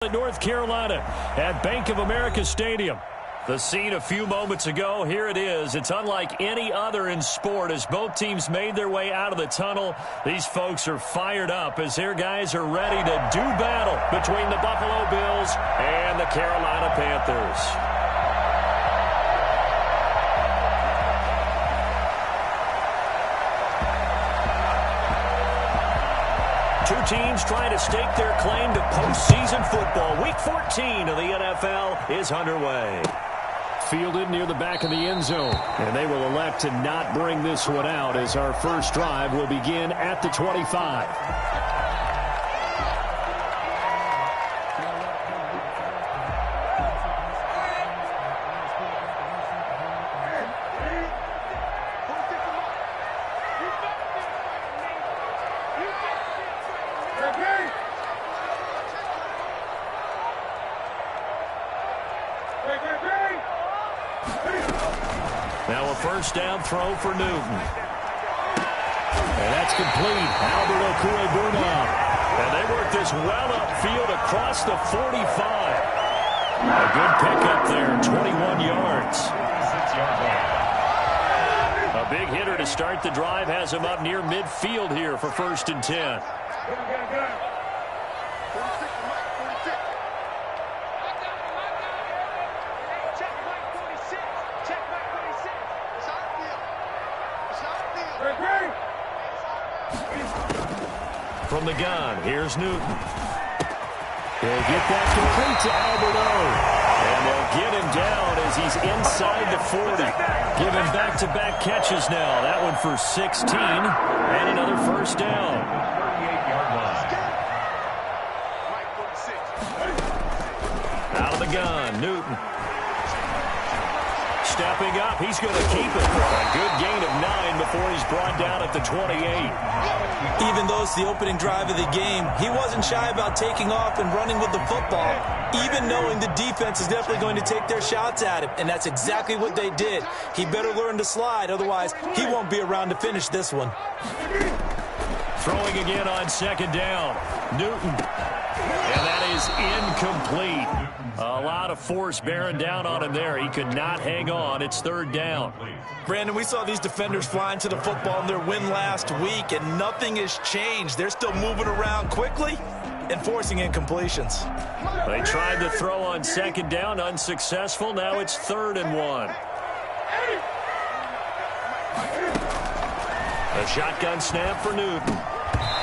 Charlotte, North Carolina at Bank of America Stadium. The scene a few moments ago, here it is. It's unlike any other in sport as both teams made their way out of the tunnel. These folks are fired up as their guys are ready to do battle between the Buffalo Bills and the Carolina Panthers. Two teams trying to stake their claim to postseason football. Week 14 of the NFL is underway. Fielded near the back of the end zone. And they will elect to not bring this one out as our first drive will begin at the 25. Now a first down throw for Newton. And that's complete. Albert Okwuegbunam. And they work this well upfield across the 45. A good pickup there, 21 yards. A big hitter to start the drive has him up near midfield here for 1st and 10. From the gun, here's Newton. They'll get that complete to Albert O. And they'll get him down as he's inside the 40. Give him back-to-back catches now. That one for 16 and another first down. Out of the gun, Newton. Stepping up, he's going to keep it. A good gain of 9 before he's brought down at the 28. Even though it's the opening drive of the game, he wasn't shy about taking off and running with the football, even knowing the defense is definitely going to take their shots at him, and that's exactly what they did. He better learn to slide, otherwise he won't be around to finish this one. Throwing again on 2nd down, Newton. And that is incomplete. A lot of force bearing down on him there. He could not hang on. It's 3rd down. Brandon, we saw these defenders flying to the football in their win last week, and nothing has changed. They're still moving around quickly and forcing incompletions. They tried to throw on 2nd down, unsuccessful. Now it's 3rd and 1. A shotgun snap for Newton.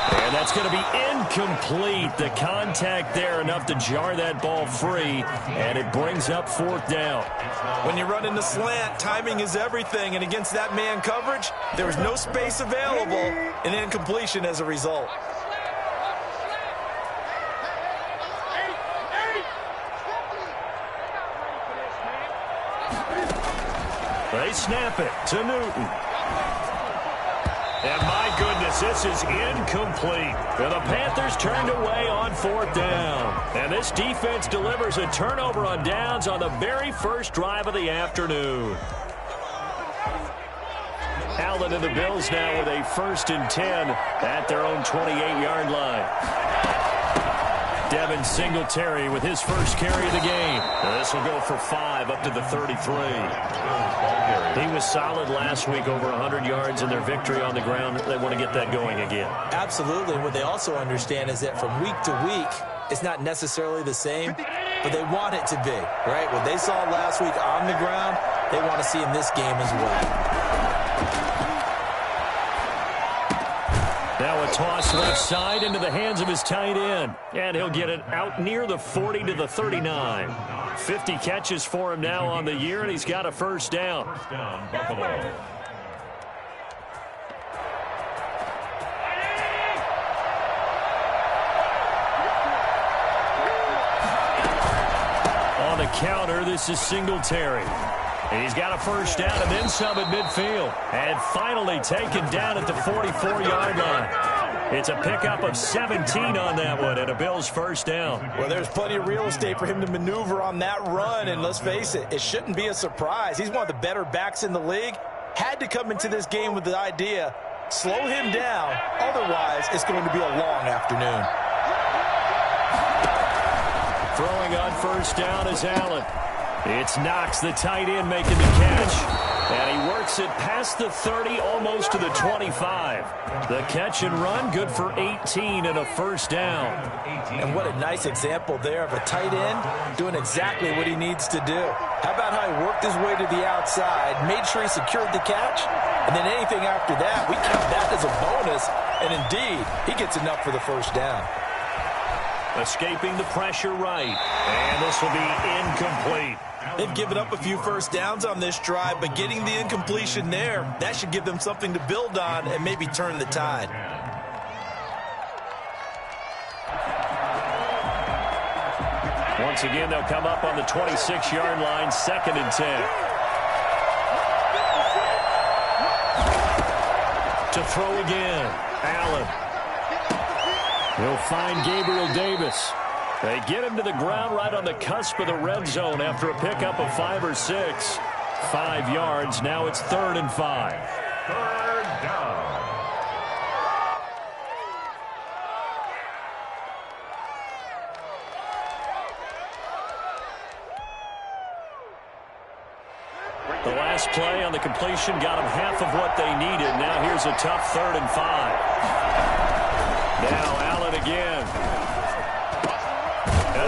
And that's going to be incomplete. The contact there enough to jar that ball free, and it brings up 4th down. When you run in the slant, timing is everything, and against that man coverage, there was no space available, and incompletion as a result. They snap it to Newton. And my goodness, this is incomplete. And the Panthers turned away on 4th down. And this defense delivers a turnover on downs on the very first drive of the afternoon. Allen and the Bills now with a 1st and 10 at their own 28-yard line. Devin Singletary with his first carry of the game. This will go for 5 up to the 33. He was solid last week, over 100 yards in their victory on the ground. They want to get that going again. Absolutely. What they also understand is that from week to week, it's not necessarily the same, but they want it to be, right? What they saw last week on the ground, they want to see in this game as well. Now a toss left side into the hands of his tight end. And he'll get it out near the 40 to the 39. 50 catches for him now on the year, and he's got a 1st down. On the counter, this is Singletary. He's got a 1st down and then some at midfield. And finally taken down at the 44-yard line. It's a pickup of 17 on that one and a Bills 1st down. Well, there's plenty of real estate for him to maneuver on that run. And let's face it, it shouldn't be a surprise. He's one of the better backs in the league. Had to come into this game with the idea, slow him down. Otherwise, it's going to be a long afternoon. Throwing on first down is Allen. It's Knox, the tight end, making the catch. And he works it past the 30, almost to the 25. The catch and run, good for 18 and a first down. And what a nice example there of a tight end doing exactly what he needs to do. How about how he worked his way to the outside, made sure he secured the catch, and then anything after that, we count that as a bonus. And indeed, he gets enough for the first down. Escaping the pressure right. And this will be incomplete. They've given up a few first downs on this drive, but getting the incompletion there, that should give them something to build on and maybe turn the tide. Once again, they'll come up on the 26-yard line, 2nd and 10. To throw again, Allen. He'll find Gabriel Davis. They get him to the ground right on the cusp of the red zone after a pickup of 5 or 6. 5 yards. Now it's 3rd and 5. Third down. The last play on the completion got them half of what they needed. Now here's a tough 3rd and 5. Now Allen again.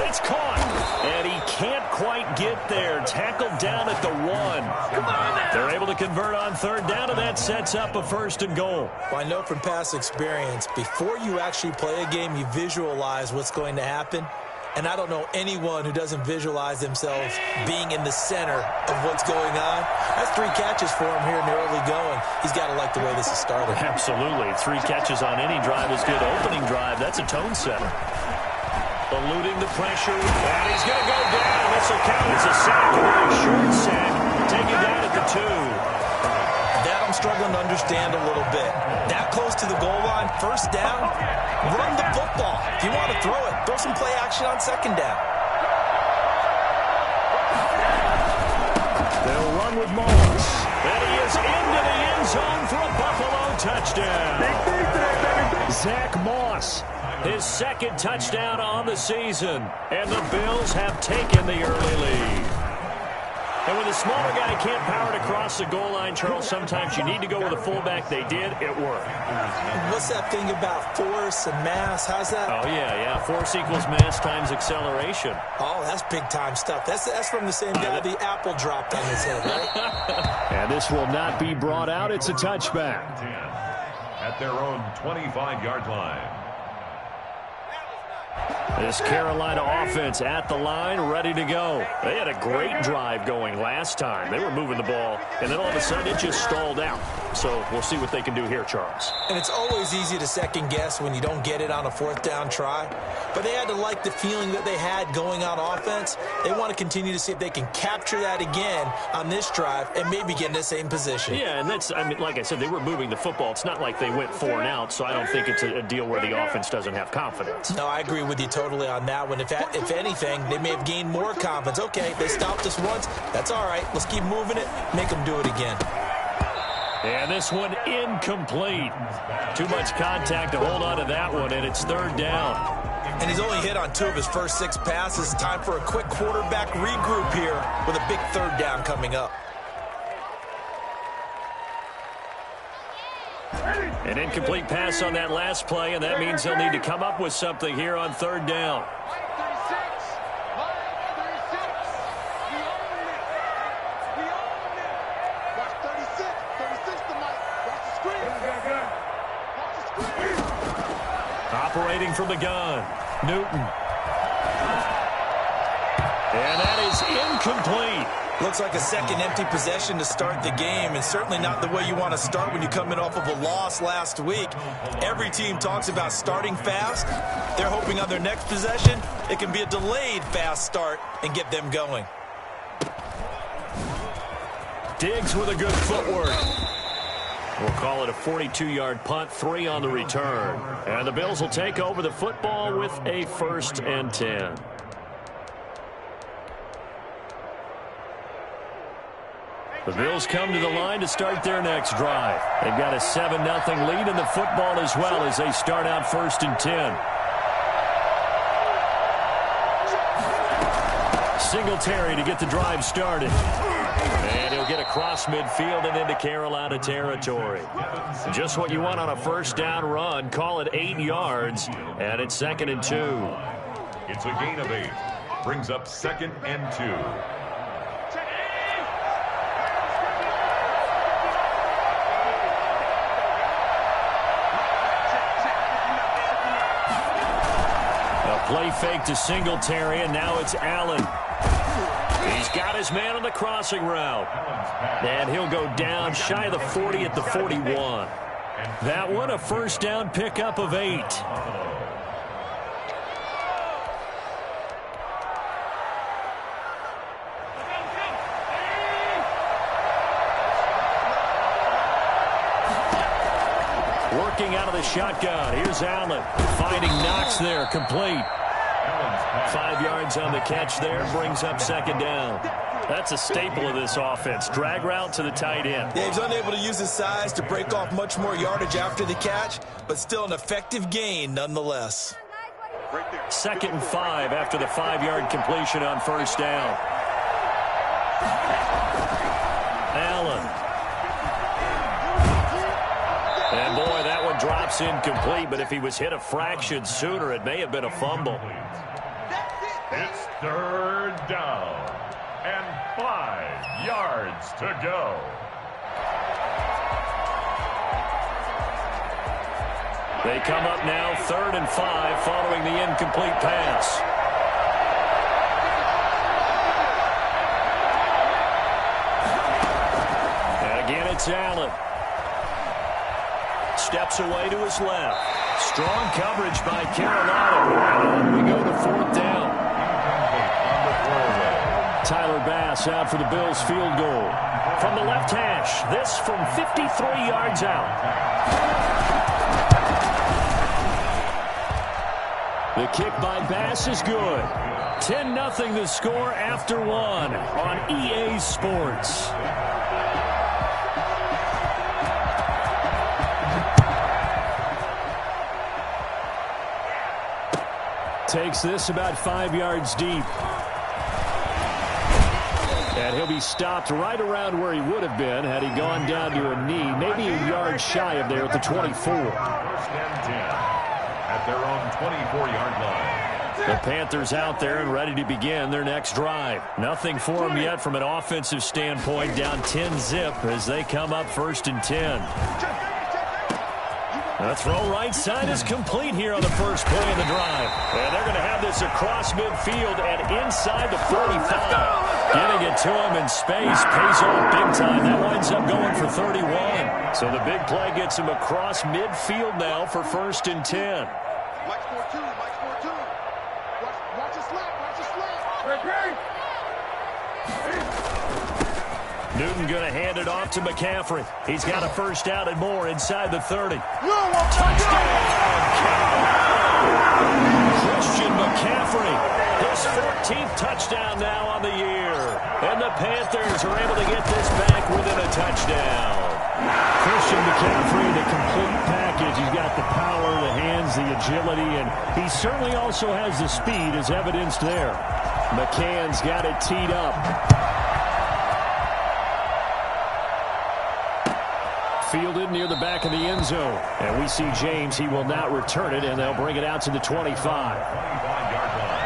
It's caught, and he can't quite get there. Tackled down at the 1. They're able to convert on 3rd down, and that sets up a 1st and goal. Well, I know from past experience, before you actually play a game, you visualize what's going to happen. And I don't know anyone who doesn't visualize themselves being in the center of what's going on. That's 3 catches for him here in the early going. He's got to like the way this is started. Absolutely. 3 catches on any drive is good. Opening drive, that's a tone setter. Eluding the pressure, and he's going to go down. This will count as a sack, a very short sack. Taken down at the 2. That I'm struggling to understand a little bit. That close to the goal line, 1st down, run the football. If you want to throw it, throw some play action on 2nd down. They'll run with Moss. And he is into the end zone for a Buffalo touchdown. Zach Moss. His 2nd touchdown on the season. And the Bills have taken the early lead. And when the smaller guy can't power it across the goal line, Charles, sometimes you need to go with a fullback. They did. It worked. What's that thing about force and mass? How's that? Oh, yeah. Force equals mass times acceleration. Oh, that's big-time stuff. That's from the same guy the apple dropped on his head, right? And this will not be brought out. It's a touchback. At their own 25-yard line. This Carolina offense at the line, ready to go. They had a great drive going last time. They were moving the ball, and then all of a sudden it just stalled out. So we'll see what they can do here, Charles. And it's always easy to second guess when you don't get it on a 4th down try. But they had to like the feeling that they had going on offense. They want to continue to see if they can capture that again on this drive and maybe get in the same position. Yeah, and that's, I mean, like I said, they were moving the football. It's not like they went 4 and out, so I don't think it's a deal where the offense doesn't have confidence. No, I agree with you totally on that one. If anything, they may have gained more confidence. Okay, they stopped us once. That's all right. Let's keep moving it. Make them do it again. And this one incomplete. Too much contact to hold on to that one, and it's 3rd down. And he's only hit on 2 of his first 6 passes. Time for a quick quarterback regroup here with a big 3rd down coming up. An incomplete pass on that last play, and that means they'll need to come up with something here on 3rd down. Operating from the gun, Newton. And that is incomplete. Looks like a second empty possession to start the game, and certainly not the way you want to start when you come in off of a loss last week. Every team talks about starting fast. They're hoping on their next possession it can be a delayed fast start and get them going. Diggs with a good footwork. We'll call it a 42-yard punt, 3 on the return. And the Bills will take over the football with a 1st and 10. The Bills come to the line to start their next drive. They've got a 7-0 lead in the football as well as they start out 1st and 10. Singletary to get the drive started. And he'll get across midfield and into Carolina territory. Just what you want on a first down run. Call it 8 yards, and it's 2nd and 2. It's a gain of 8. Brings up 2nd and 2. Play fake to Singletary, and now it's Allen. He's got his man on the crossing route. And he'll go down shy of the 40 at the 41. That one, a first down pickup of 8. Working out of the shotgun. Here's Allen. Finding Knox there, complete. 5 yards on the catch there, brings up 2nd down. That's a staple of this offense. Drag route to the tight end. Yeah, he's unable to use his size to break off much more yardage after the catch, but still an effective gain nonetheless. 2nd and 5 after the 5-yard completion on first down. Allen. And boy, that one drops incomplete, but if he was hit a fraction sooner, it may have been a fumble. It's 3rd down and 5 yards to go. They come up now 3rd and 5 following the incomplete pass. And again, it's Allen. Steps away to his left. Strong coverage by Carolina. And we go to 4th down. Tyler Bass out for the Bills field goal. From the left hash, this from 53 yards out. The kick by Bass is good. 10-0 the score after 1 on EA Sports. Takes this about 5 yards deep. And he'll be stopped right around where he would have been had he gone down to a knee, maybe a yard shy of there at the 24. 1st and 10 at their own 24-yard line. The Panthers out there and ready to begin their next drive. Nothing for them yet from an offensive standpoint, down 10-zip as they come up 1st and 10. The throw right side is complete here on the first play of the drive. And they're going to have this across midfield and inside the 45. Getting it to him in space pays off big time. That winds up going for 31. So the big play gets him across midfield now for 1st and 10. Mike score 2. Watch his slap. Great. Newton going to hand it off to McCaffrey. He's got a first down and more inside the 30. Touchdown! Christian McCaffrey, his 14th touchdown now on the year. And the Panthers are able to get this back within a touchdown. Christian McCaffrey, the complete package. He's got the power, the hands, the agility, and he certainly also has the speed as evidenced there. McCann's got it teed up. Fielded near the back of the end zone. And we see James. He will not return it, and they'll bring it out to the 25. 25-yard line.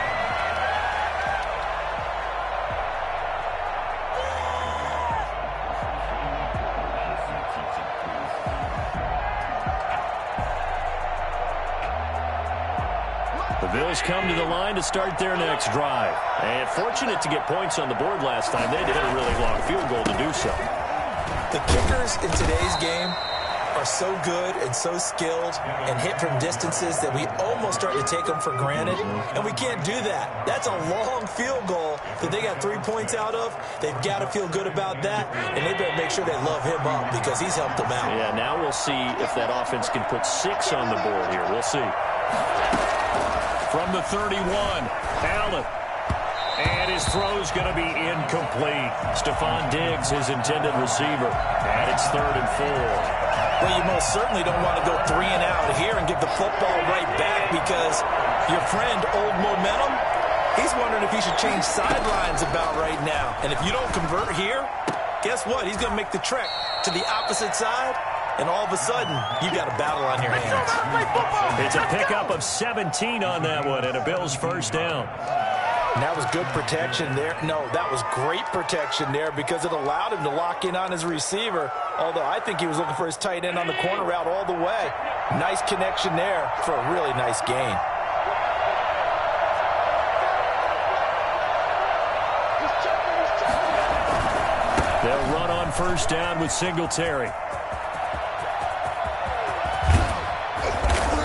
The Bills come to the line to start their next drive. And fortunate to get points on the board last time. They had to hit a really long field goal to do so. The kickers in today's game are so good and so skilled and hit from distances that we almost start to take them for granted, and we can't do that. That's a long field goal that they got 3 points out of. They've got to feel good about that, and they better make sure they love him up because he's helped them out. Yeah, now we'll see if that offense can put 6 on the board here. We'll see. From the 31, Allen. And his throw's going to be incomplete. Stephon Diggs, his intended receiver. And it's 3rd and 4. Well, you most certainly don't want to go 3 and out here and give the football right back because your friend, Old Momentum, He's wondering if he should change sidelines about right now. And if you don't convert here, guess what? He's going to make the trek to the opposite side, and all of a sudden, you got a battle on your hands. It's a pickup of 17 on that one, and a Bills first down. And that was good protection there. No, that was great protection there because it allowed him to lock in on his receiver, although I think he was looking for his tight end on the corner route all the way. Nice connection there for a really nice gain. They'll run on first down with Singletary.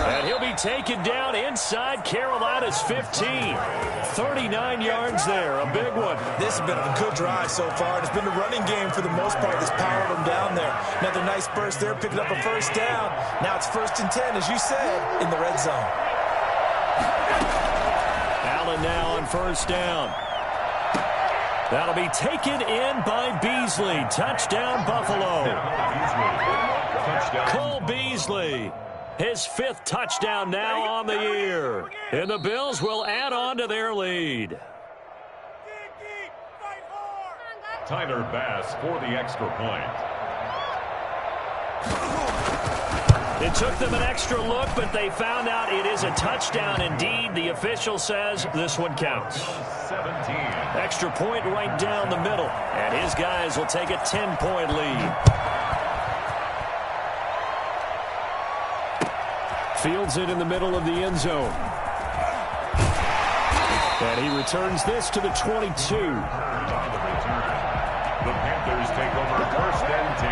And he'll be taken down inside Carolina's 15. 39 yards there, a big one. This has been a good drive so far. It's been the running game for the most part that's powered them down there. Another nice burst there, picking up a first down. Now it's 1st and 10, as you said, in the red zone. Allen now on first down. That'll be taken in by Beasley. Touchdown, Buffalo. Cole Beasley. His 5th touchdown now on the year. And the Bills will add on to their lead. Tyler Bass for the extra point. It took them an extra look, but they found out it is a touchdown indeed. The official says this one counts. 17. Extra point right down the middle. And his guys will take a 10-point lead. Fields it in the middle of the end zone. And he returns this to the 22. The Panthers take over 1st and 10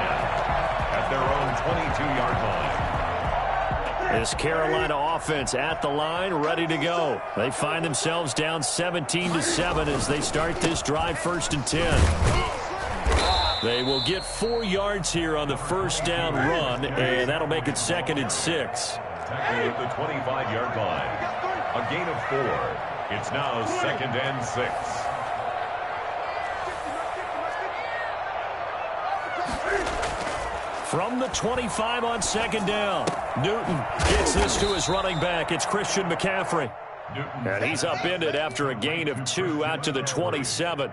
at their own 22-yard line. This Carolina offense at the line, ready to go. They find themselves down 17-7 as they start this drive 1st and 10. They will get 4 yards here on the first down run, and that'll make it 2nd and 6. Tackle at the 25-yard line. A gain of 4. It's now 2nd and 6. From the 25 on 2nd down, Newton gets this to his running back. It's Christian McCaffrey. And he's upended after a gain of 2 out to the 27.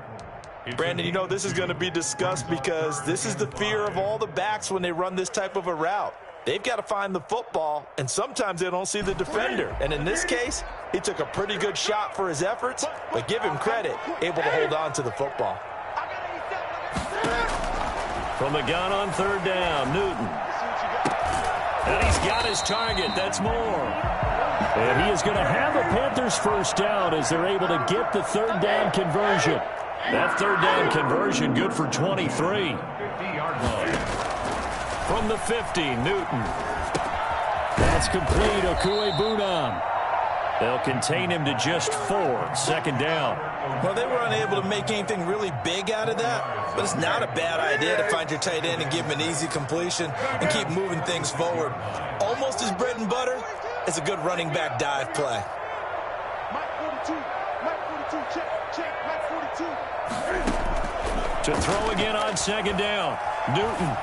Brandon, you know this is going to be discussed because this is the fear of all the backs when they run this type of a route. They've got to find the football, and sometimes they don't see the defender. And in this case, he took a pretty good shot for his efforts, but give him credit, able to hold on to the football. From the gun on 3rd down, Newton. And he's got his target. That's more. And he is going to have a Panthers first down as they're able to get the 3rd down conversion. That 3rd down conversion good for 23. 50-yard line. From the 50, Newton. That's complete. Okuegbunam. They'll contain him to just 4. 2nd down. Well, they were unable to make anything really big out of that, but it's not a bad idea to find your tight end and give him an easy completion and keep moving things forward. Almost as bread and butter as a good running back dive play. Mike 42, check, Mike 42. To throw again on 2nd down, Newton.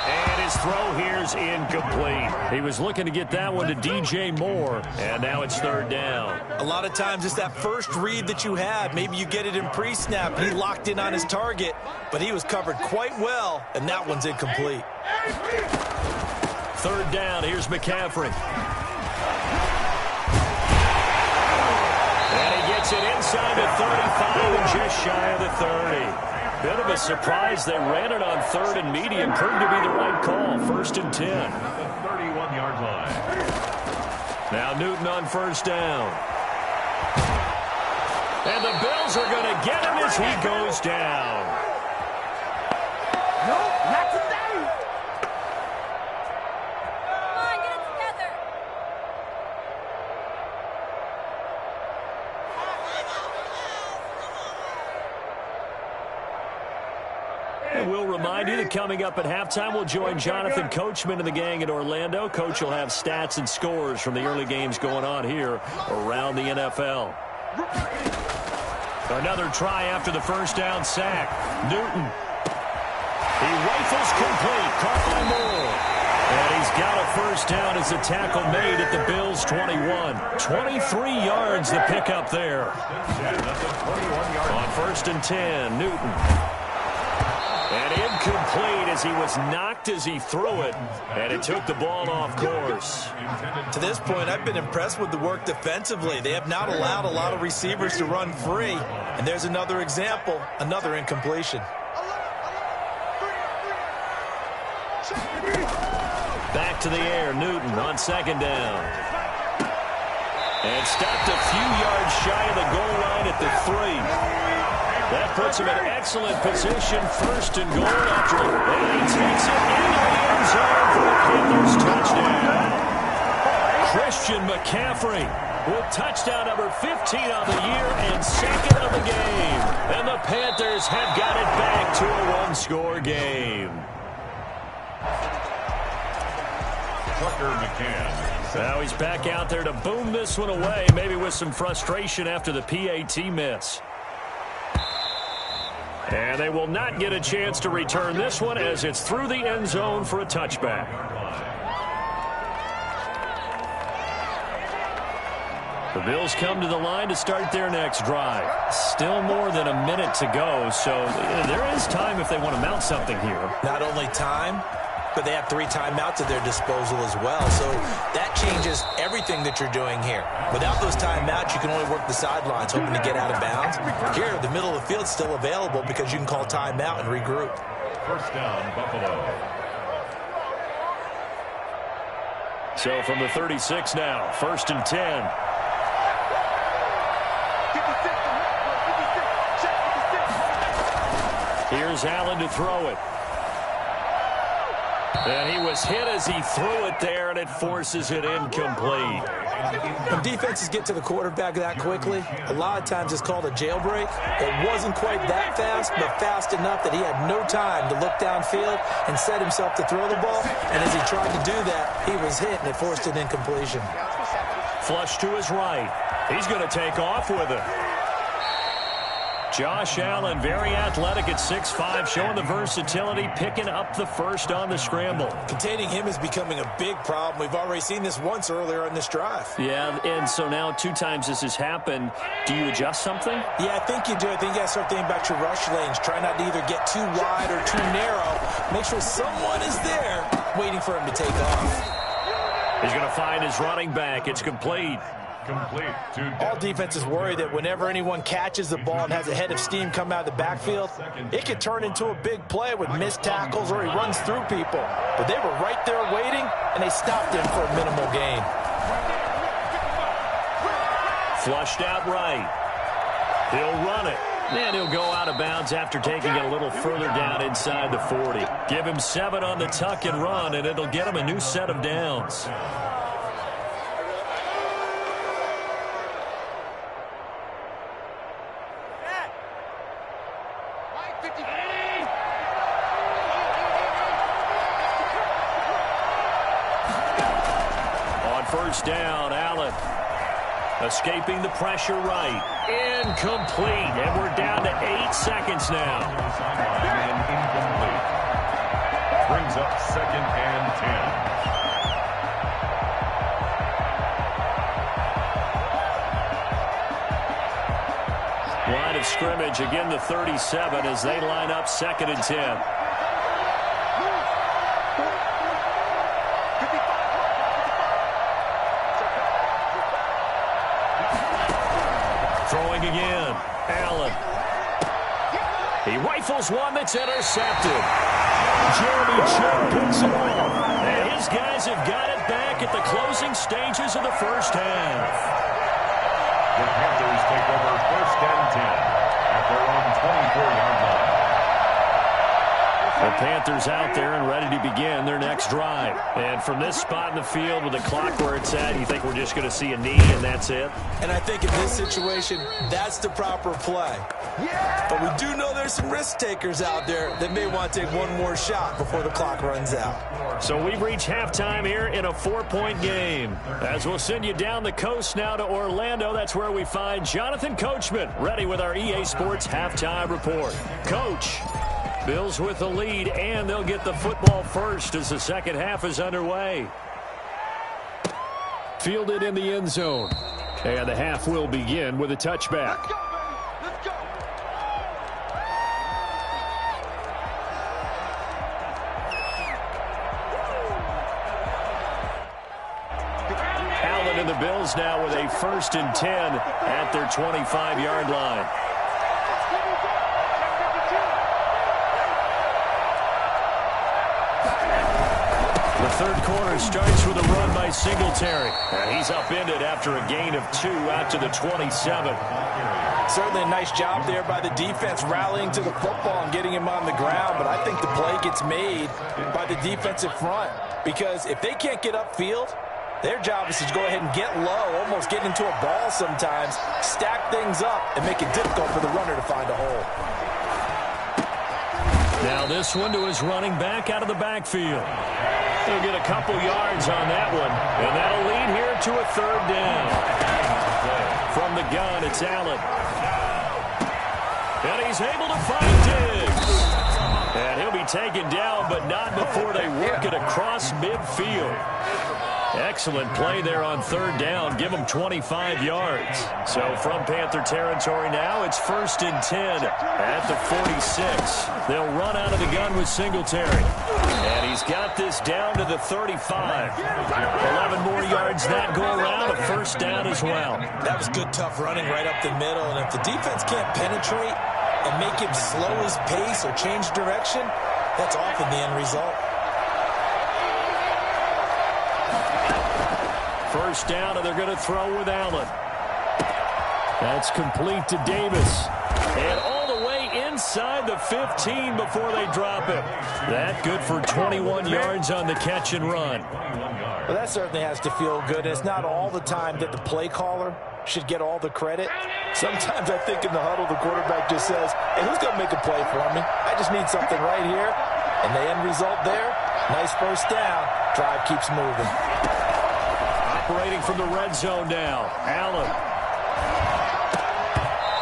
And his throw here's incomplete. He was looking to get that one to DJ Moore, and now it's 3rd down. A lot of times it's that first read that you had. Maybe you get it in pre-snap, and he locked in on his target, but he was covered quite well, and that one's incomplete. 3rd down, here's McCaffrey. And he gets it inside the 35 and just shy of the 30. Bit of a surprise. They ran it on 3rd and medium. Proved to be the right call. 1st and 10. The 31-yard line. Now Newton on 1st down. And the Bills are going to get him as he goes down. No, not today. Come on, get it together. And we'll remind you that coming up at halftime, we'll join Jonathan Coachman and the gang in Orlando. Coach will have stats and scores from the early games going on here around the NFL. Another try after the first down sack. Newton. He rifles complete. Caught by Moore. And he he's got a first down as the tackle made at the Bills' 21. 23 yards the pickup there. On 1st and 10, Newton. And incomplete as he was knocked as he threw it, and it took the ball off course. To this point, I've been impressed with the work defensively. They have not allowed a lot of receivers to run free. And there's another example, another incompletion. Back to the air, Newton on 2nd down. And stopped a few yards shy of the goal line at the 3. That puts him in excellent position, 1st and goal after it. And he takes it into the end zone for the Panthers touchdown. Christian McCaffrey with touchdown number 15 on the year and 2nd of the game. And the Panthers have got it back to a one-score game. Tucker McCann. Now he's back out there to boom this one away, maybe with some frustration after the PAT miss. And they will not get a chance to return this one as it's through the end zone for a touchback. The Bills come to the line to start their next drive. Still more than a minute to go, so there is time if they want to mount something here. Not only time, but they have 3 timeouts at their disposal as well. So that changes everything that you're doing here. Without those timeouts, you can only work the sidelines, hoping to get out of bounds. Here, the middle of the field's still available because you can call timeout and regroup. First down, Buffalo. So from the 36 now, 1st and 10. Here's Allen to throw it. And he was hit as he threw it there, and it forces it incomplete. When defenses get to the quarterback that quickly, a lot of times it's called a jailbreak. It wasn't quite that fast, but fast enough that he had no time to look downfield and set himself to throw the ball. And as he tried to do that, he was hit, and it forced an incompletion. Flush to his right. He's going to take off with it. Josh Allen, very athletic at 6'5", showing the versatility, picking up the first on the scramble. Containing him is becoming a big problem. We've already seen this once earlier in this drive. Yeah, and so now 2 times this has happened. Do you adjust something? Yeah, I think you do. I think you got to start thinking about your rush lanes. Try not to either get too wide or too narrow. Make sure someone is there waiting for him to take off. He's going to find his running back. It's complete. All defenses worry that whenever anyone catches the ball and has a head of steam come out of the backfield, it could turn into a big play with missed tackles or he runs through people. But they were right there waiting, and they stopped him for a minimal gain. Flushed out right. He'll run it. And he'll go out of bounds after taking it a little further down inside the 40. Give him 7 on the tuck and run, and it'll get him a new set of downs. First down, Allen. Escaping the pressure right. Incomplete. And we're down to 8 seconds now. Incomplete. Brings up 2nd and 10. Line of scrimmage, again the 37 as they line up 2nd and 10. Throwing again. Allen. He rifles one that's intercepted. Jeremy Chinn picks it off. And his guys have got it back at the closing stages of the first half. The Panthers take over 1st and 10 at their own 24-yard line. The Panthers out there and ready to begin their next drive. And from this spot in the field with the clock where it's at, you think we're just going to see a knee and that's it? And I think in this situation, that's the proper play. But we do know there's some risk takers out there that may want to take one more shot before the clock runs out. So we've reached halftime here in a 4-point game. As we'll send you down the coast now to Orlando, that's where we find Jonathan Coachman ready with our EA Sports Halftime Report. Coach. Bills with the lead, and they'll get the football first as the second half is underway. Fielded in the end zone. And the half will begin with a touchback. Let's go. Allen and the Bills now with a 1st and 10 at their 25-yard line. The third quarter starts with a run by Singletary. And he's upended after a gain of 2 out to the 27. Certainly a nice job there by the defense rallying to the football and getting him on the ground. But I think the play gets made by the defensive front. Because if they can't get upfield, their job is to go ahead and get low, almost get into a ball sometimes, stack things up, and make it difficult for the runner to find a hole. Now this one to his running back out of the backfield. He'll get a couple yards on that one, and that'll lead here to a 3rd down. From the gun, it's Allen. And he's able to find Diggs. And he'll be taken down, but not before they work it across midfield. Excellent play there on 3rd down. Give them 25 yards. So from Panther territory now, it's 1st and 10 at the 46. They'll run out of the gun with Singletary. And he's got this down to the 35. 11 more yards that go around, a 1st down as well. That was good, tough running right up the middle. And if the defense can't penetrate and make him slow his pace or change direction, that's often the end result. 1st down, and they're going to throw with Allen. That's complete to Davis. And all the way inside the 15 before they drop him. That good for 21 yards on the catch and run. Well, that certainly has to feel good. And it's not all the time that the play caller should get all the credit. Sometimes I think in the huddle, the quarterback just says, hey, who's going to make a play for me? I just need something right here. And the end result there, nice 1st down. Drive keeps moving. Operating from the red zone now, Allen.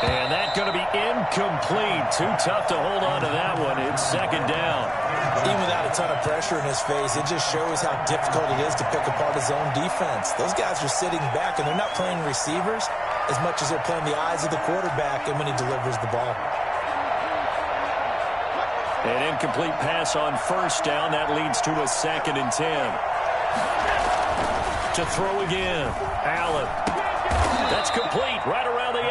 And that's going to be incomplete. Too tough to hold on to that one. It's 2nd down. Even without a ton of pressure in his face, it just shows how difficult it is to pick apart his own defense. Those guys are sitting back, and they're not playing receivers as much as they're playing the eyes of the quarterback and when he delivers the ball. An incomplete pass on 1st down. That leads to a 2nd and 10. To throw again, Allen. That's complete right around the 8.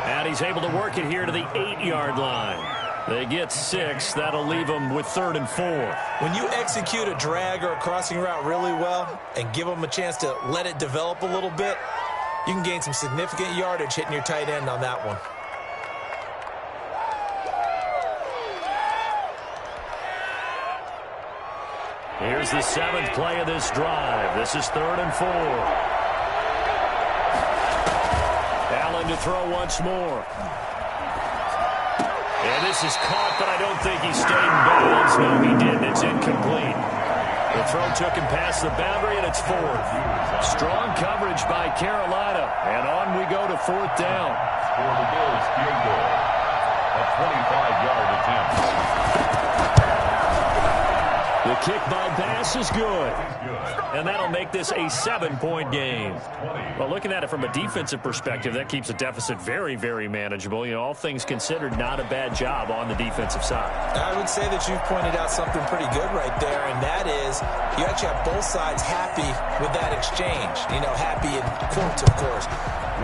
And he's able to work it here to the 8-yard line. They get 6. That'll leave them with 3rd and 4. When you execute a drag or a crossing route really well and give them a chance to let it develop a little bit, you can gain some significant yardage hitting your tight end on that one. Here's the 7th play of this drive. This is 3rd and 4. Allen to throw once more. And this is caught, but I don't think he stayed in bounds. No, he didn't. It's incomplete. The throw took him past the boundary, and it's 4th. Strong coverage by Carolina. And on we go to 4th down. For the Bills, field goal. A 25-yard attempt. The kick by Bass is good. And that'll make this a 7-point game. Well, looking at it from a defensive perspective, that keeps the deficit very, very manageable. You know, all things considered, not a bad job on the defensive side. I would say that you've pointed out something pretty good right there, and that is you actually have both sides happy with that exchange. You know, happy in quotes, of course.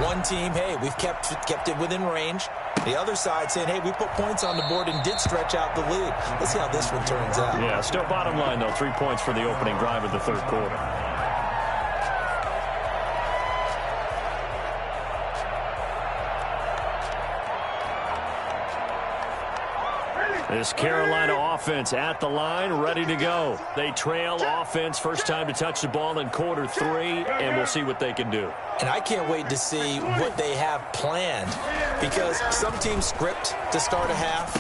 One team, hey, we've kept it within range. The other side saying, hey, we put points on the board and did stretch out the lead. Let's see how this one turns out. Yeah, still bottom line, though, 3 points for the opening drive of the 3rd quarter. This Carolina offense at the line, ready to go. They trail offense, first time to touch the ball in quarter 3, and we'll see what they can do. And I can't wait to see what they have planned, because some teams script to start a half.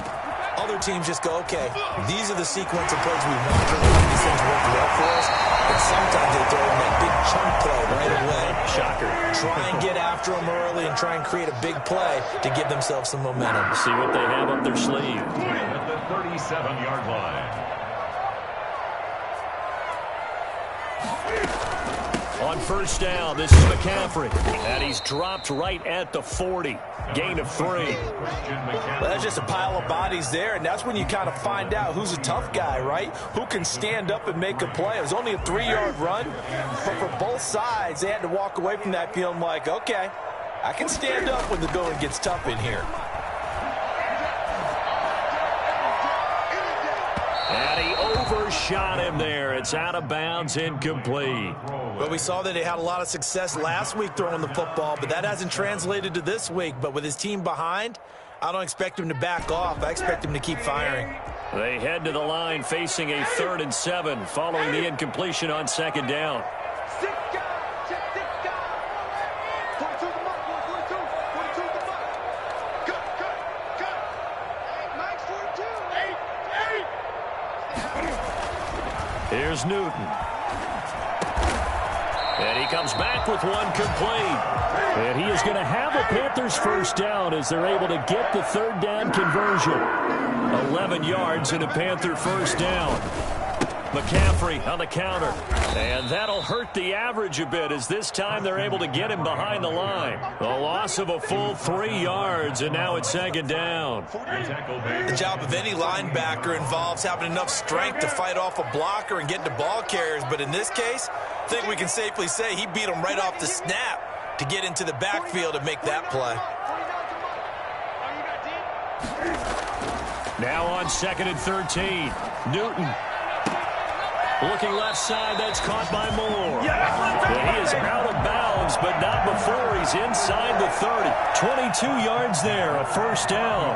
other teams just go, okay, these are the sequence of plays we want to run. These things work well for us. And sometimes they throw in that big chunk play right away. Shocker. Try and get after them early and try and create a big play to give themselves some momentum. See what they have up their sleeve. At the 37-yard line. On first down, this is McCaffrey. And he's dropped right at the 40. Gain of 3. Well, that's just a pile of bodies there, and that's when you kind of find out who's a tough guy, right? Who can stand up and make a play. It was only a 3-yard run, but for both sides, they had to walk away from that feeling like, okay, I can stand up when the going gets tough in here. And he overshot him there. It's out of bounds, incomplete. Well, we saw that he had a lot of success last week throwing the football, but that hasn't translated to this week. But with his team behind, I don't expect him to back off. I expect him to keep firing. They head to the line facing a 3rd and 7 following the incompletion on 2nd down. 6 guys. Check 6 guys. 42 the mark. 42. 42 the mark. Cut. Mike's 42. 8. Here's Newton. And he comes back with one complete. And he is going to have a Panthers first down as they're able to get the 3rd down conversion. 11 yards and a Panther first down. McCaffrey on the counter. And that'll hurt the average a bit as this time they're able to get him behind the line. The loss of a full 3 yards, and now it's 2nd down. The job of any linebacker involves having enough strength to fight off a blocker and get to ball carriers. But in this case, I think we can safely say he beat him right off the snap to get into the backfield and make that play. Now on 2nd and 13. Newton. Looking left side, that's caught by Moore. And he is out of bounds, but not before he's inside the 30. 22 yards there, a first down.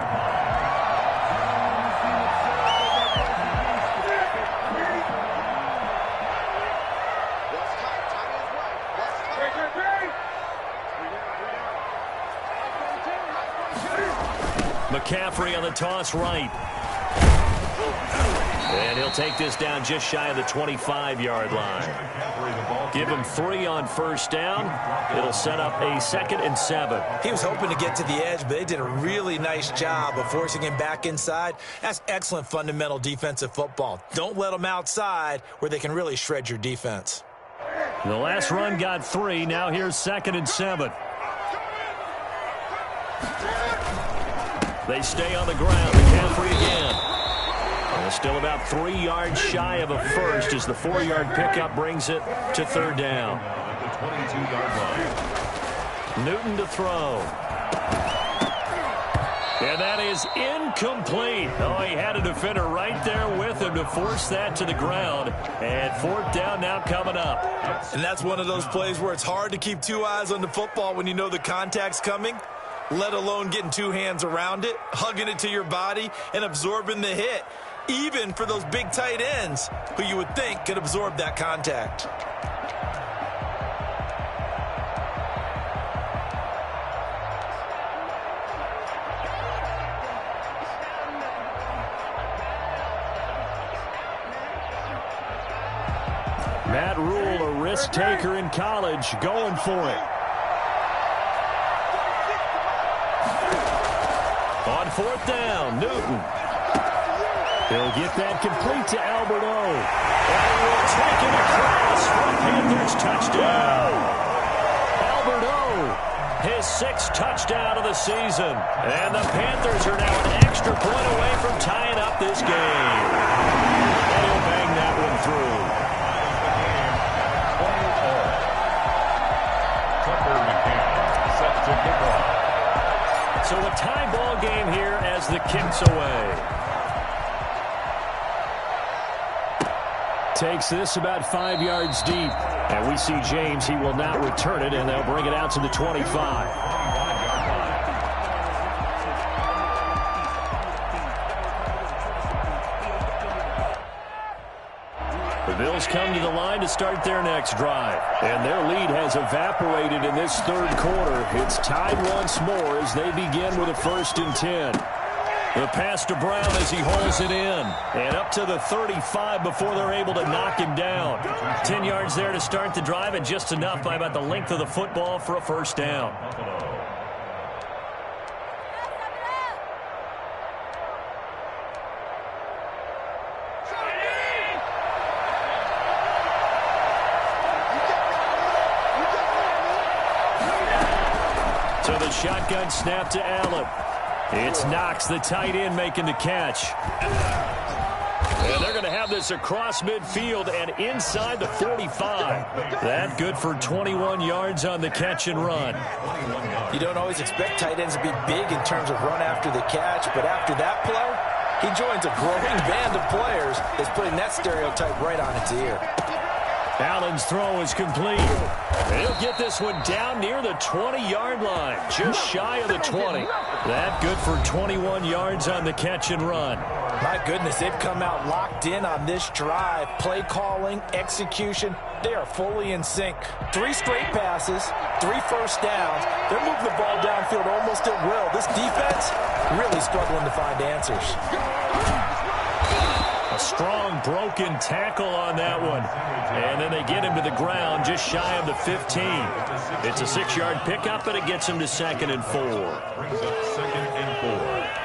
McCaffrey on the toss right. And he'll take this down just shy of the 25-yard line. Give him 3 on first down. It'll set up a 2nd and 7. He was hoping to get to the edge, but they did a really nice job of forcing him back inside. That's excellent fundamental defensive football. Don't let them outside where they can really shred your defense. The last run got 3. Now here's 2nd and 7. They stay on the ground. McCaffrey again. Still about 3 yards shy of a first as the 4-yard pickup brings it to 3rd down. Newton to throw. And that is incomplete. Oh, he had a defender right there with him to force that to the ground. And 4th down now coming up. And that's one of those plays where it's hard to keep 2 eyes on the football when you know the contact's coming, let alone getting 2 hands around it, hugging it to your body, and absorbing the hit. Even for those big tight ends who you would think could absorb that contact. Matt Rule, a risk taker in college, going for it. On 4th down, Newton. He'll get that complete to Alberto. And he will take it across for a Panthers touchdown. Alberto, his 6th touchdown of the season. And the Panthers are now an extra point away from tying up this game. And he'll bang that one through. So a tie ball game here as the kick's away. Takes this about 5 yards deep. And we see James, he will not return it, and they'll bring it out to the 25. The Bills come to the line to start their next drive. And their lead has evaporated in this 3rd quarter. It's tied once more as they begin with a 1st and 10. The pass to Brown as he holds it in. And up to the 35 before they're able to knock him down. 10 yards there to start the drive, and just enough by about the length of the football for a first down. So the shotgun snap to Allen. It's Knox, the tight end, making the catch. And they're going to have this across midfield and inside the 45. That good for 21 yards on the catch and run. You don't always expect tight ends to be big in terms of run after the catch, but after that play, he joins a growing band of players that's putting that stereotype right on its ear. Allen's throw is complete. He'll get this one down near the 20-yard line, just shy of the 20. That good for 21 yards on the catch and run. My goodness, they've come out locked in on this drive. Play calling, execution, they are fully in sync. 3 straight passes, 3 first downs. They're moving the ball downfield almost at will. This defense really struggling to find answers. A strong broken tackle on that one. And then they get him to the ground just shy of the 15. It's a 6-yard pickup, and it gets him to 2nd and 4. Brings up 2nd and 4.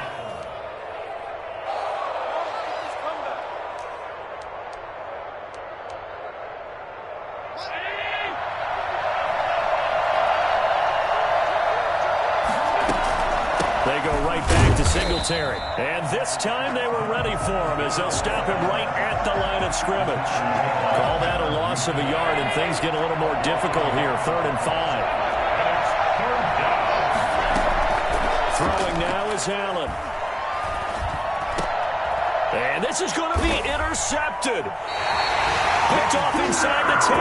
They go right back to Singletary. And this time they were ready for him as they'll stop him right at the line of scrimmage. Call that a loss of a yard, and things get a little more difficult here. 3rd and 5. Throwing now is Allen. And this is going to be intercepted. Picked off inside the 10.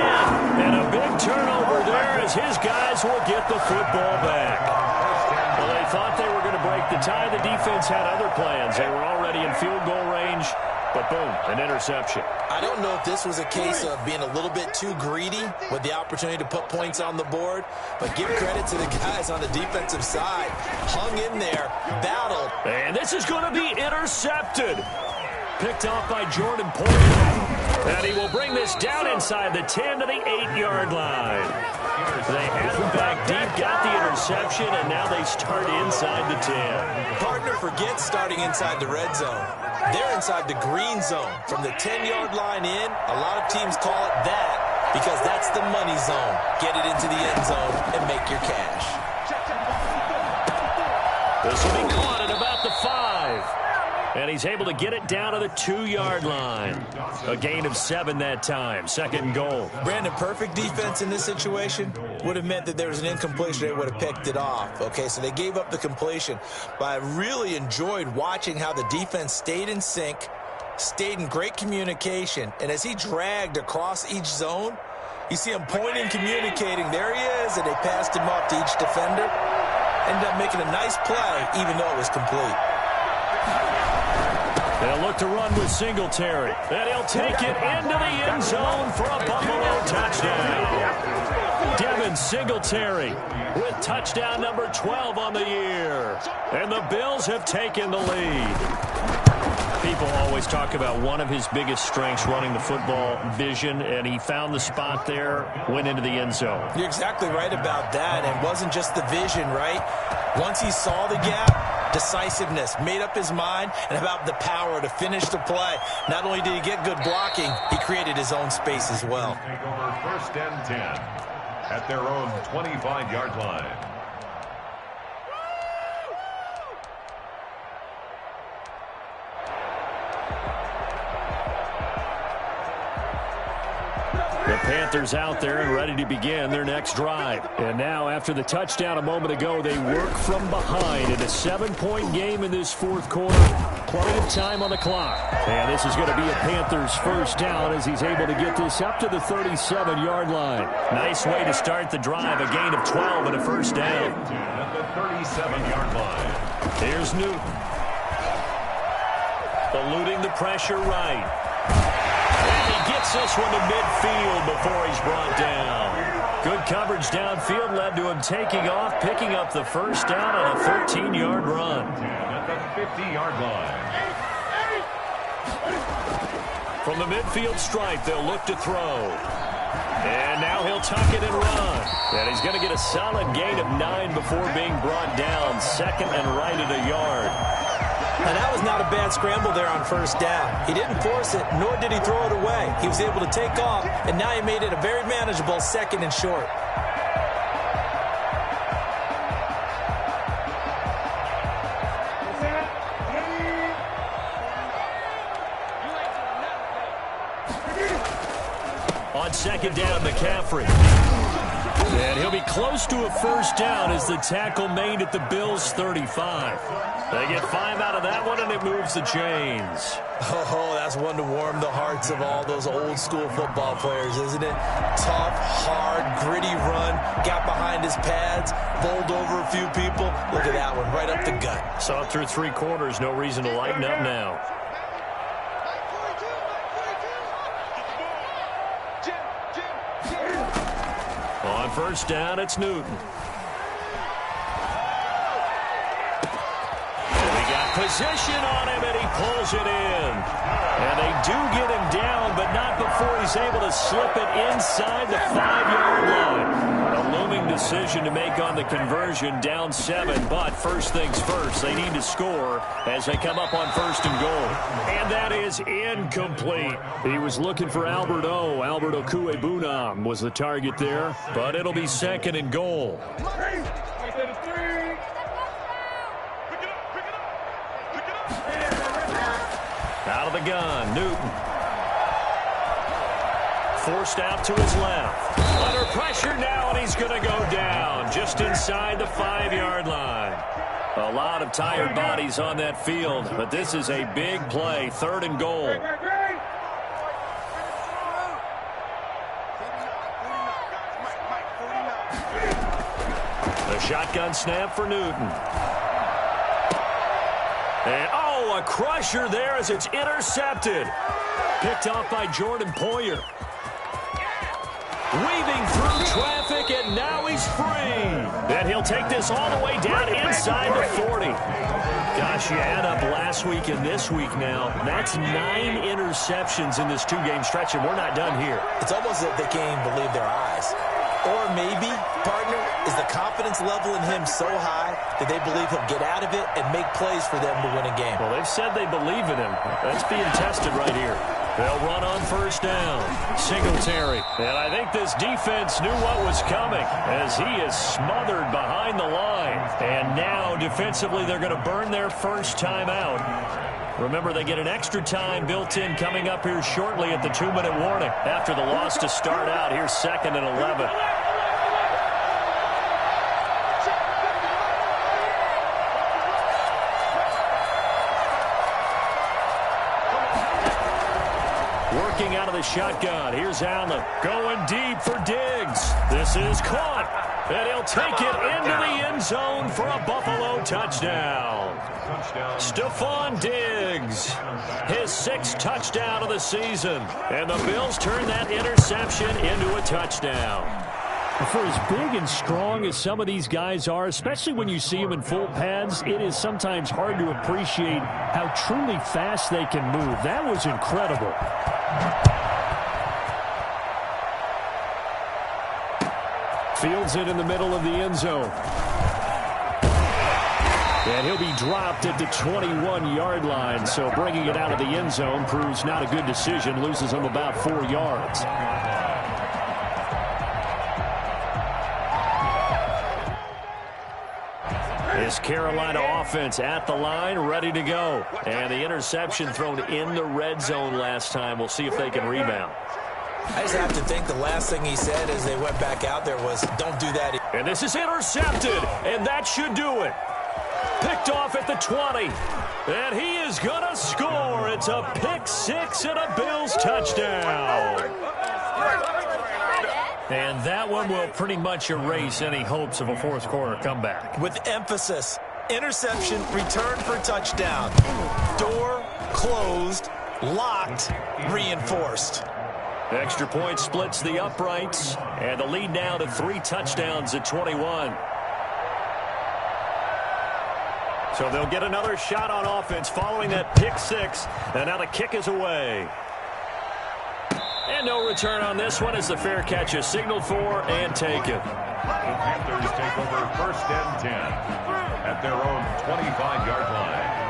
And a big turnover there as his guys will get the football back. Well, they thought they were going to break the tie. The defense had other plans. They were already in field goal range, but boom, an interception. I don't know if this was a case of being a little bit too greedy with the opportunity to put points on the board, but give credit to the guys on the defensive side. Hung in there, battled. And this is going to be intercepted. Picked off by Jordan Poyer. And he will bring this down inside the 10 to the 8-yard line. They had him back deep, got the interception, and now they start inside the 10. Partner forgets starting inside the red zone. They're inside the green zone. From the 10-yard line in, a lot of teams call it that because that's the money zone. Get it into the end zone and make your cash. This will be caught at about the 5. And he's able to get it down to the 2-yard line. A gain of 7 that time. 2nd and goal. Brandon, perfect defense in this situation would have meant that there was an incompletion. They would have picked it off. Okay, so they gave up the completion. But I really enjoyed watching how the defense stayed in sync, stayed in great communication. And as he dragged across each zone, you see him pointing, communicating. There he is, and they passed him off to each defender. Ended up making a nice play, even though it was complete. They'll look to run with Singletary. And he'll take it into the end zone for a Buffalo touchdown. Devin Singletary with touchdown number 12 on the year. And the Bills have taken the lead. People always talk about one of his biggest strengths, running the football, vision, and he found the spot there, went into the end zone. You're exactly right about that, and it wasn't just the vision, right? Once he saw the gap, decisiveness, made up his mind, and about the power to finish the play. Not only did he get good blocking, he created his own space as well. Take over 1st and 10 at their own 25-yard line. The Panthers out there and ready to begin their next drive. And now, after the touchdown a moment ago, they work from behind in a 7-point game in this 4th quarter. Plenty of time on the clock. And this is going to be a Panthers first down as he's able to get this up to the 37-yard line. Nice way to start the drive, a gain of 12 and a first down. At the 37-yard line. Here's Newton. Eluding the pressure right. He gets this one to midfield before he's brought down. Good coverage downfield led to him taking off, picking up the first down on a 13-yard run. At the 50-yard line. From the midfield stripe, they'll look to throw. And now he'll tuck it and run. And he's going to get a solid gain of 9 before being brought down. Second and right at a yard. And that was not a bad scramble there on first down. He didn't force it, nor did he throw it away. He was able to take off, and now he made it a very manageable second and short. On second down, McCaffrey. And he'll be close to a first down as the tackle made at the Bills' 35. They get 5 out of that one, and it moves the chains. Oh, that's one to warm the hearts of all those old-school football players, isn't it? Tough, hard, gritty run, got behind his pads, bowled over a few people. Look at that one, right up the gut. So through 3 quarters, no reason to lighten up now. On first down, it's Newton. And they got position on him, and he pulls it in. And they do get him down, but not before he's able to slip it inside the 5-yard line. A looming decision to make on the conversion, down 7. But first things first, they need to score as they come up on first and goal. And that is incomplete. He was looking for Albert Okwuegbunam was the target there, but it'll be second and goal. Out of the gun, Newton. Forced out to his left. Under pressure now, and he's going to go down just inside the 5-yard line. A lot of tired bodies on that field, but this is a big play, third and goal. The shotgun snap for Newton. And, a crusher there as it's intercepted. Picked off by Jordan Poyer. Weaving through traffic, and now he's free. And he'll take this all the way down inside the 40. Gosh, you add up last week and this week now. That's 9 interceptions in this 2-game stretch, and we're not done here. It's almost as if they can't even believe their eyes. Or maybe, partner, is the confidence level in him so high that they believe he'll get out of it and make plays for them to win a game. Well, they've said they believe in him. That's being tested right here. They'll run on first down. Singletary. And I think this defense knew what was coming as he is smothered behind the line. And now, defensively, they're going to burn their first time out. Remember, they get an extra time built in coming up here shortly at the 2-minute warning. After the loss to start out, here's second and 11. Working out of the shotgun. Here's Allen going deep for Diggs. This is caught. And he'll take it into the end zone for a Buffalo touchdown. Stephon Diggs, his 6th touchdown of the season. And the Bills turn that interception into a touchdown. For as big and strong as some of these guys are, especially when you see them in full pads, it is sometimes hard to appreciate how truly fast they can move. That was incredible. Fields it in the middle of the end zone. And he'll be dropped at the 21-yard line, so bringing it out of the end zone proves not a good decision, loses him about 4 yards. This Carolina offense at the line, ready to go. And the interception thrown in the red zone last time. We'll see if they can rebound. I just have to think the last thing he said as they went back out there was, don't do that. And this is intercepted, and that should do it. Picked off at the 20. And he is going to score. It's a pick-6 and a Bills touchdown. And that one will pretty much erase any hopes of a fourth-quarter comeback. With emphasis, interception, return for touchdown. Door closed, locked, reinforced. Extra point splits the uprights, and the lead now to 3 touchdowns at 21. So they'll get another shot on offense following that pick six. And now the kick is away. And no return on this one as the fair catch is signaled for and taken. The Panthers take over 1st and 10 at their own 25-yard line.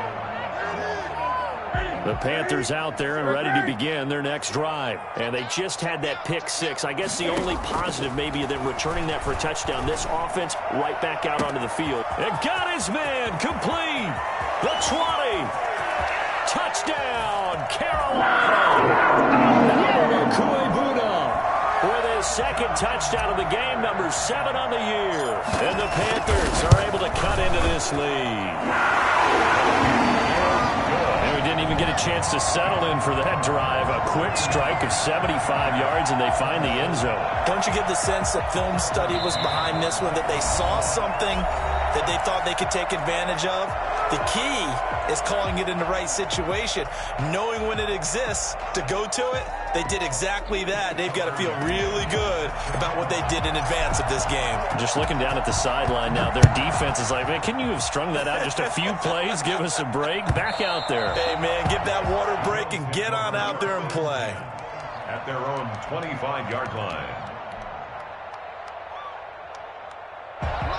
The Panthers out there and ready to begin their next drive. And they just had that pick six. I guess the only positive maybe of them returning that for a touchdown. This offense right back out onto the field. And got his man complete. The 20. Touchdown, Carolina. With his second touchdown of the game, number 7 on the year. And the Panthers are able to cut into this lead. And we didn't even get a chance to settle in for that drive. A quick strike of 75 yards, and they find the end zone. Don't you get the sense that film study was behind this one, that they saw something that they thought they could take advantage of? The key is calling it in the right situation, knowing when it exists to go to it. They did exactly that. They've got to feel really good about what they did in advance of this game. Just looking down at the sideline now, their defense is like, man, can you have strung that out just a few plays? Give us a break. Back out there. Hey, man, give that water break and get on out there and play. At their own 25-yard line.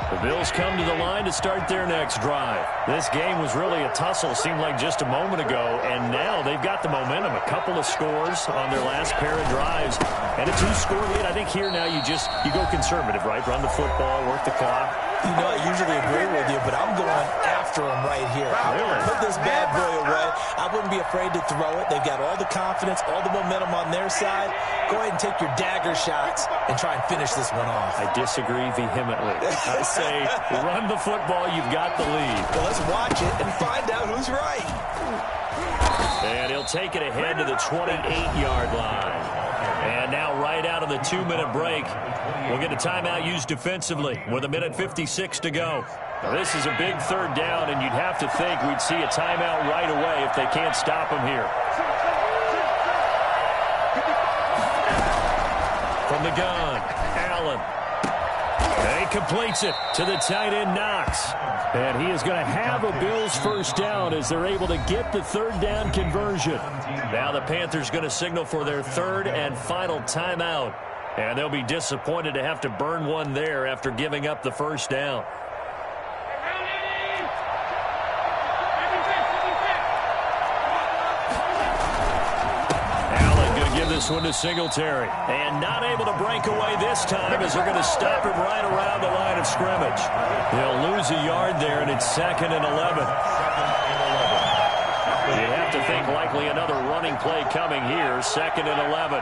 The Bills come to the line to start their next drive. This game was really a tussle, seemed like just a moment ago, and now they've got the momentum. A couple of scores on their last pair of drives, and a 2-score lead. I think here now you go conservative, right? Run the football, work the clock. You know, I usually agree with you, but I'm going after him right here. Really? Put this bad boy away. I wouldn't be afraid to throw it. They've got all the confidence, all the momentum on their side. Go ahead and take your dagger shots and try and finish this one off. I disagree vehemently. I say run the football. You've got the lead. Well, let's watch it and find out who's right. And he'll take it ahead to the 28-yard line. And now right out of the 2-minute break, we'll get a timeout used defensively with 1:56 to go. Now, this is a big 3rd down, and you'd have to think we'd see a timeout right away if they can't stop him here. From the gun, Allen. And he completes it to the tight end, Knox. And he is going to have a Bills 1st down as they're able to get the 3rd down conversion. Now the Panthers going to signal for their 3rd and final timeout. And they'll be disappointed to have to burn one there after giving up the 1st down. This one to Singletary, and not able to break away this time as they're going to stop him right around the line of scrimmage. They'll lose a yard there, and it's 2nd and 11. You have to think likely another running play coming here, 2nd and 11.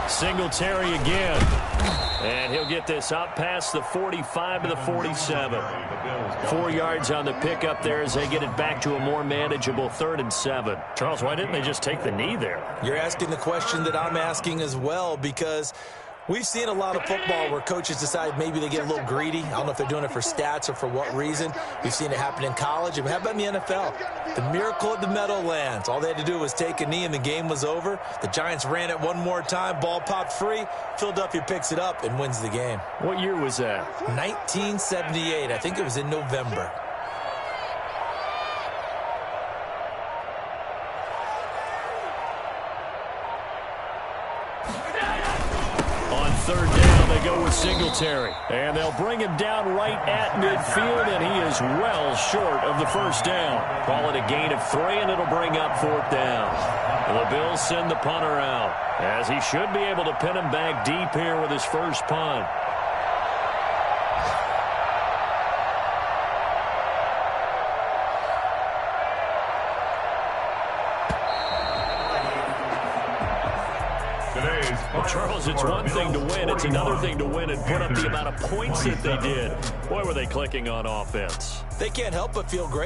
Singletary again. And he'll get this up past the 45 to the 47. 4 yards on the pickup there as they get it back to a more manageable 3rd and 7. Charles, why didn't they just take the knee there? You're asking the question that I'm asking as well, because we've seen a lot of football where coaches decide maybe they get a little greedy. I don't know if they're doing it for stats or for what reason. We've seen it happen in college. And how about in the NFL? The miracle of the Meadowlands. All they had to do was take a knee and the game was over. The Giants ran it one more time. Ball popped free. Philadelphia picks it up and wins the game. What year was that? 1978. I think it was in November. On 3rd down, they go with Singletary. And they'll bring him down right at midfield, and he is well short of the 1st down. Call it a gain of 3, and it'll bring up 4th down. And the Bills send the punter out, as he should be able to pin him back deep here with his first punt. Well, Charles, it's one thing to win. It's another thing to win and put up the amount of points that they did. Boy, were they clicking on offense. They can't help but feel great.